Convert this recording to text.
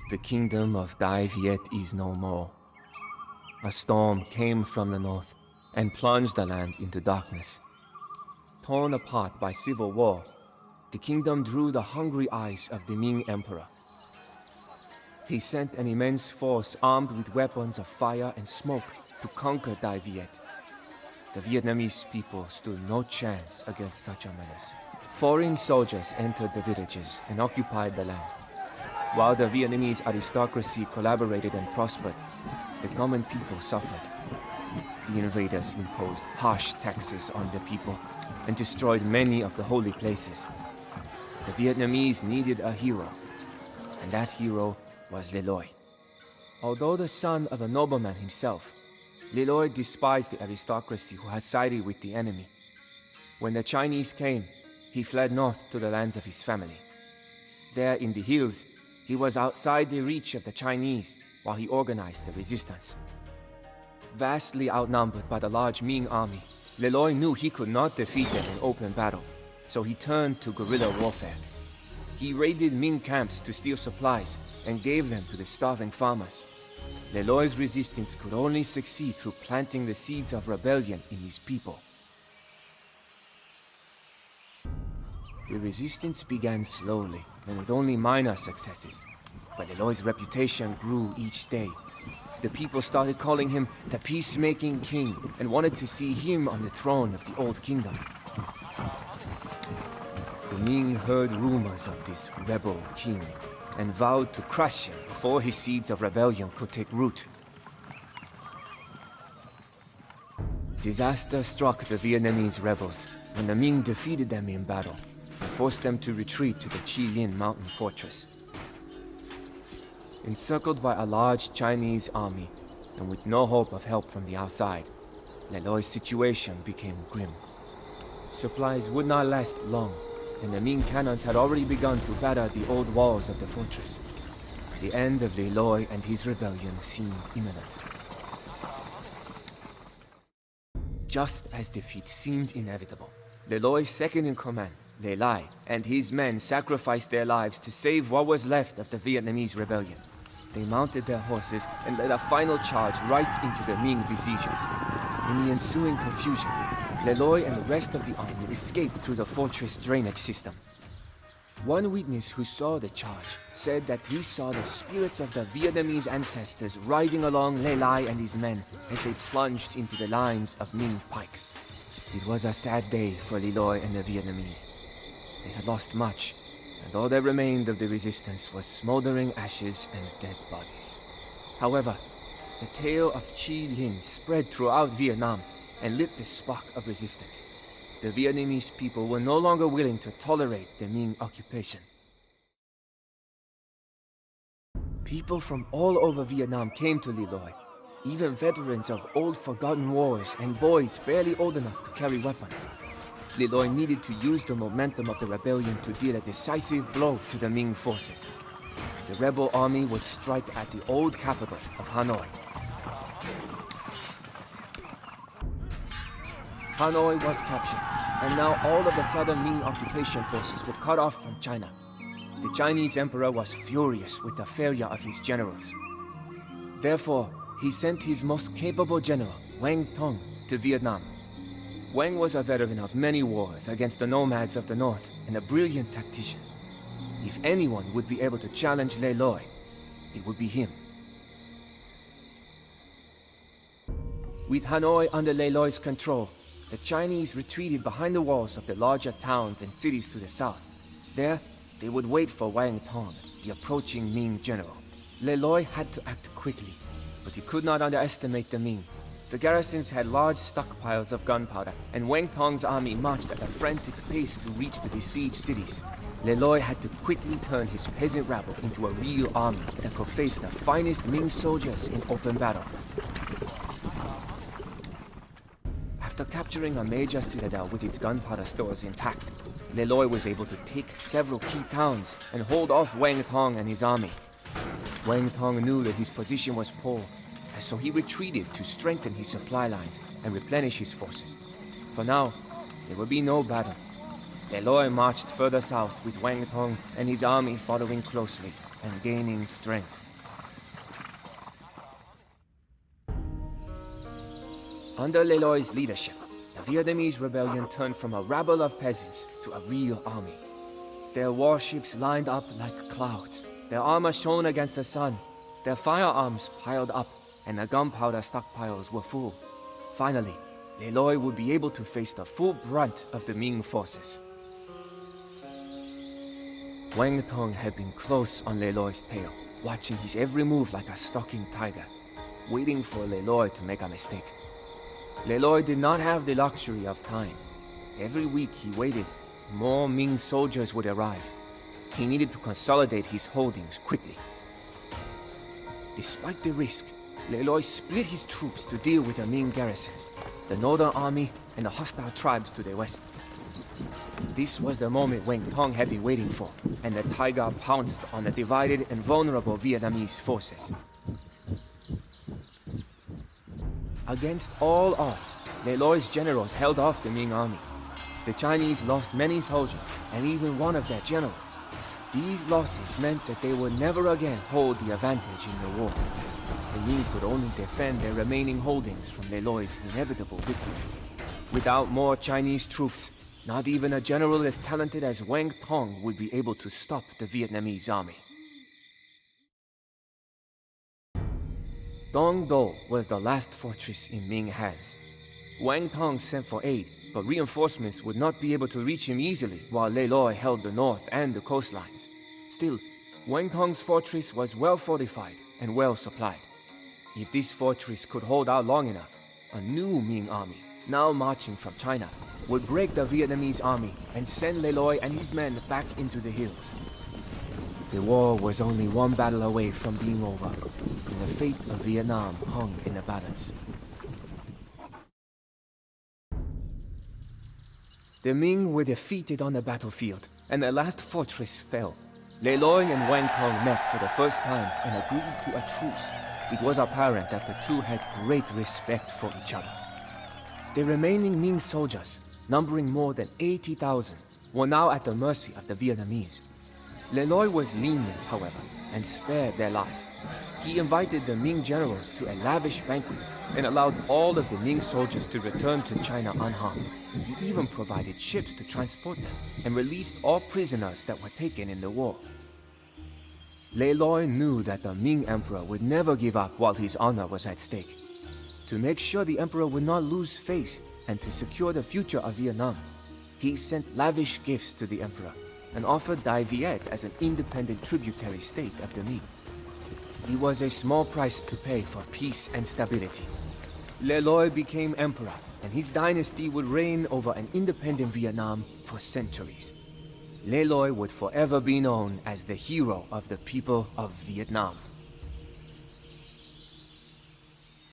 The kingdom of Dai Viet is no more. A storm came from the north and plunged the land into darkness. Torn apart by civil war, the kingdom drew the hungry eyes of the Ming Emperor. He sent an immense force armed with weapons of fire and smoke to conquer Dai Viet. The Vietnamese people stood no chance against such a menace. Foreign soldiers entered the villages and occupied the land. While the Vietnamese aristocracy collaborated and prospered, the common people suffered. The invaders imposed harsh taxes on the people and destroyed many of the holy places. The Vietnamese needed a hero, and that hero was Le Loi. Although the son of a nobleman himself, Le Loi despised the aristocracy who had sided with the enemy. When the Chinese came, he fled north to the lands of his family. There in the hills, he was outside the reach of the Chinese while he organized the resistance. Vastly outnumbered by the large Ming army, Le Loi knew he could not defeat them in open battle, so he turned to guerrilla warfare. He raided Ming camps to steal supplies and gave them to the starving farmers. Le Loi's resistance could only succeed through planting the seeds of rebellion in his people. The resistance began slowly and with only minor successes, but Le Loi's reputation grew each day. The people started calling him the peacemaking king and wanted to see him on the throne of the old kingdom. The Ming heard rumors of this rebel king and vowed to crush him before his seeds of rebellion could take root. Disaster struck the Vietnamese rebels when the Ming defeated them in battle and forced them to retreat to the Chi Lin mountain fortress. Encircled by a large Chinese army and with no hope of help from the outside, Le Loi's situation became grim. Supplies would not last long, and the Ming cannons had already begun to batter the old walls of the fortress. The end of Le Loi and his rebellion seemed imminent. Just as defeat seemed inevitable, Le Loi's second-in-command, Le Lai, and his men sacrificed their lives to save what was left of the Vietnamese rebellion. They mounted their horses and led a final charge right into the Ming besiegers. In the ensuing confusion, Le Loi and the rest of the army escaped through the fortress drainage system. One witness who saw the charge said that he saw the spirits of the Vietnamese ancestors riding along Le Lai and his men as they plunged into the lines of Ming pikes. It was a sad day for Le Loi and the Vietnamese. They had lost much, and all that remained of the resistance was smoldering ashes and dead bodies. However, the tale of Chi Lin spread throughout Vietnam and lit the spark of resistance. The Vietnamese people were no longer willing to tolerate the Ming occupation. People from all over Vietnam came to Le Loi, even veterans of old forgotten wars and boys barely old enough to carry weapons. Le Loi needed to use the momentum of the rebellion to deal a decisive blow to the Ming forces. The rebel army would strike at the old capital of Hanoi. Hanoi was captured, and now all of the southern Ming occupation forces were cut off from China. The Chinese emperor was furious with the failure of his generals. Therefore, he sent his most capable general, Wang Tong, to Vietnam. Wang was a veteran of many wars against the nomads of the north and a brilliant tactician. If anyone would be able to challenge Le Loi, it would be him. With Hanoi under Le Loi's control, the Chinese retreated behind the walls of the larger towns and cities to the south. There, they would wait for Wang Tong, the approaching Ming general. Le Loi had to act quickly, but he could not underestimate the Ming. The garrisons had large stockpiles of gunpowder, and Wang Tong's army marched at a frantic pace to reach the besieged cities. Le Loi had to quickly turn his peasant rabble into a real army that could face the finest Ming soldiers in open battle. After capturing a major citadel with its gunpowder stores intact, Le Loi was able to take several key towns and hold off Wang Tong and his army. Wang Tong knew that his position was poor, and so he retreated to strengthen his supply lines and replenish his forces. For now, there would be no battle. Le Loi marched further south with Wang Tong and his army following closely. and gaining strength. Under Le Loi's leadership, the Vietnamese rebellion turned from a rabble of peasants to a real army. Their warships lined up like clouds, their armor shone against the sun, their firearms piled up, and the gunpowder stockpiles were full. Finally, Le Loi would be able to face the full brunt of the Ming forces. Wang Tong had been close on Le Loi's tail, watching his every move like a stalking tiger, waiting for Le Loi to make a mistake. Le Loi did not have the luxury of time. Every week he waited, more Ming soldiers would arrive. He needed to consolidate his holdings quickly. Despite the risk, Le Loi split his troops to deal with the Ming garrisons, the Northern Army, and the hostile tribes to the west. This was the moment Wang Tong had been waiting for, and the tiger pounced on the divided and vulnerable Vietnamese forces. Against all odds, Le Loi's generals held off the Ming army. The Chinese lost many soldiers, and even one of their generals. These losses meant that they would never again hold the advantage in the war. The Ming could only defend their remaining holdings from Le Loi's inevitable victory. Without more Chinese troops, not even a general as talented as Wang Tong would be able to stop the Vietnamese army. Dong Do was the last fortress in Ming hands. Wang Tong sent for aid, but reinforcements would not be able to reach him easily while Le Loi held the north and the coastlines. Still, Wang Tong's fortress was well fortified and well supplied. If this fortress could hold out long enough, a new Ming army, now marching from China, would break the Vietnamese army and send Le Loi and his men back into the hills. The war was only one battle away from being over, and the fate of Vietnam hung in the balance. The Ming were defeated on the battlefield, and the last fortress fell. Le Loi and Wang Tong met for the first time and agreed to a truce. It was apparent that the two had great respect for each other. The remaining Ming soldiers, numbering more than 80,000, were now at the mercy of the Vietnamese. Le Loi was lenient, however, and spared their lives. He invited the Ming generals to a lavish banquet and allowed all of the Ming soldiers to return to China unharmed. He even provided ships to transport them and released all prisoners that were taken in the war. Le Loi knew that the Ming emperor would never give up while his honor was at stake. To make sure the emperor would not lose face and to secure the future of Vietnam, he sent lavish gifts to the emperor and offered Dai Viet as an independent tributary state of the Ming. It was a small price to pay for peace and stability. Le Loi became emperor, and his dynasty would reign over an independent Vietnam for centuries. Le Loi would forever be known as the hero of the people of Vietnam.